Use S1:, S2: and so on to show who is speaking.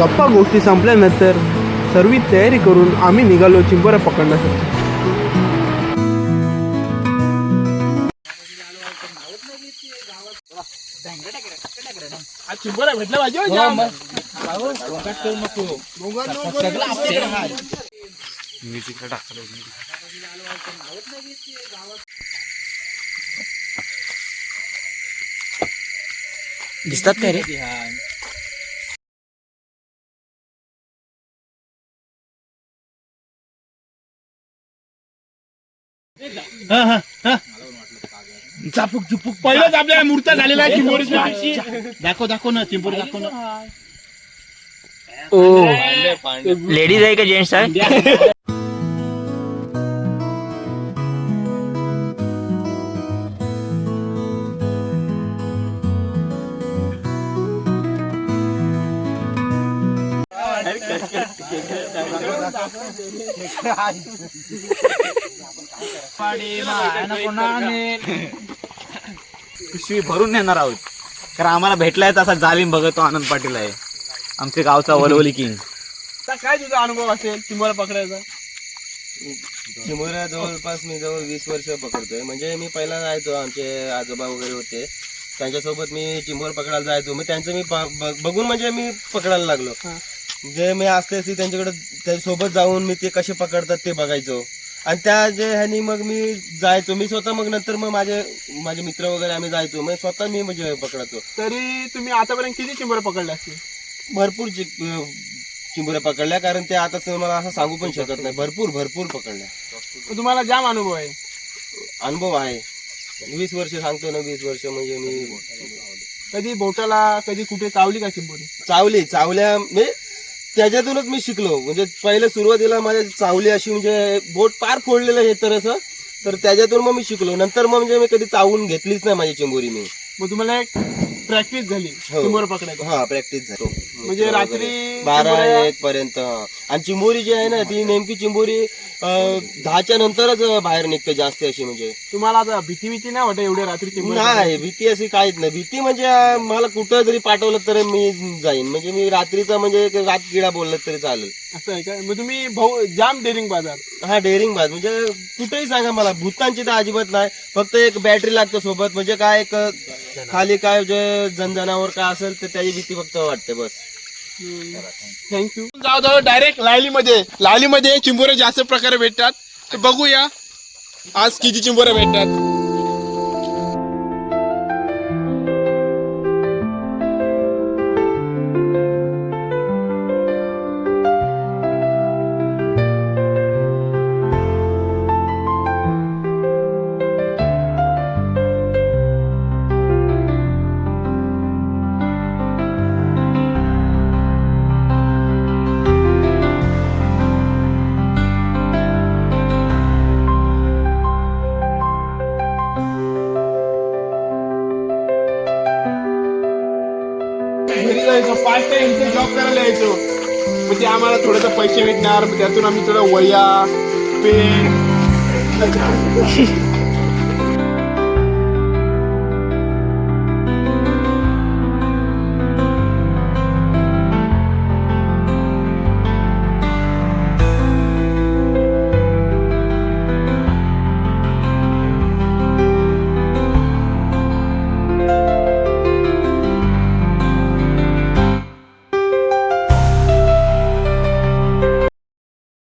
S1: गप्पा गोष्टी संपल्यानंतर सर्व तयारी करून आम्ही निघालो चिंबोऱ्या पकडण्यासाठी. चिंबोऱ्या भेटला पाहिजे.
S2: दिसतात काय रे?
S1: चापूक चुपूक पहिलंच आपल्याला मूर्त झालेला आहे चिंबोरीची. दाखव ना चिंबोरी दाखव ना.
S2: ओ लेडीज आहे का जेंट्स आहे?
S3: पिशवी भरून नेणार आहोत कारण आम्हाला भेटलाय तसा जालीम भगत आनंद पाटील आहे, आमच्या गावचा वलवली किंग.
S1: काय तुझा अनुभव असेल चिंबोऱ्या पकडायचा?
S4: चिंबोऱ्या जवळपास मी 20 वर्ष पकडतोय. म्हणजे मी पहिला जायचो, आमचे आजोबा वगैरे होते त्यांच्यासोबत मी चिंबोर पकडायला जायचो. मग त्यांचं मी बघून म्हणजे मी पकडायला लागलो. जे मी असते त्यांच्याकडे त्याच्यासोबत जाऊन मी ते कसे पकडतात ते बघायचो. आणि त्या जे ह्यानी मग मी जायचो, मी स्वतः मग नंतर मग माझे मित्र वगैरे आम्ही जायचो, मग स्वतः मी म्हणजे पकडायचो.
S1: तरी तुम्ही आतापर्यंत किती चिंबोऱ्या पकडल्या असतील?
S4: भरपूर चिंबोऱ्या पकडल्या, कारण ते आता मला असं सांगू पण शकत नाही. भरपूर पकडल्या.
S1: तुम्हाला जाम अनुभव आहे?
S4: अनुभव आहे. 20 वर्ष सांगतो ना, 20 वर्ष म्हणजे मी.
S1: कधी बोटाला कधी कुठे चावली का चिंबोरी?
S4: चावल्या म्हणजे त्याच्यातूनच मी शिकलो. म्हणजे पहिले सुरुवातीला माझ्या चावली अशी म्हणजे बोट पार फोडलेलं हे तर असं, तर त्याच्यातून मग मी शिकलो. नंतर मग म्हणजे मी कधी चावून घेतलीच नाही माझी चिंबोरी मी.
S1: मग तुम्हाला एक प्रॅक्टिस झाली चिंबोऱ्या पकडायची?
S4: हा, प्रॅक्टिस झाली.
S1: म्हणजे रात्री
S4: 12-1 पर्यंत. आणि चिंबोरी जी आहे ना, ती नेमकी चिंबोरी 10च्या नंतरच बाहेर निघते जास्त अशी. म्हणजे
S1: तुम्हाला आता भीती नाही वाटत एवढ्या रात्री चिंबोऱ्या?
S4: नाही, भीती अशी काहीच नाही. भीती म्हणजे मला कुठं जरी पाठवलं तर मी जाईन. म्हणजे मी रात्रीचा म्हणजे रात किडा बोललं तरी चालेल.
S1: असं आहे का? मग तुम्ही जाम डेअरिंग बाजार.
S4: हा, डेअरिंग बाज. म्हणजे कुठेही सांगा मला, भूतांची तर अजिबात नाही. फक्त एक बॅटरी लागतो सोबत. म्हणजे काय एक खाली काय जे जनावर काय असेल तर त्याची भीती फक्त वाटते बस.
S1: थँक्यू. जाऊ डायरेक्ट लायलीमध्ये चिंबोऱ्या जास्त प्रकारे भेटतात. तर बघूया आज किती चिंबोऱ्या भेटतात. घरी जायचो, 5 टाइम इथे जॉब करायला यायचो. म्हणजे आम्हाला थोडंसं पैसे भेटणार, त्यातून आम्ही थोडं वया पेन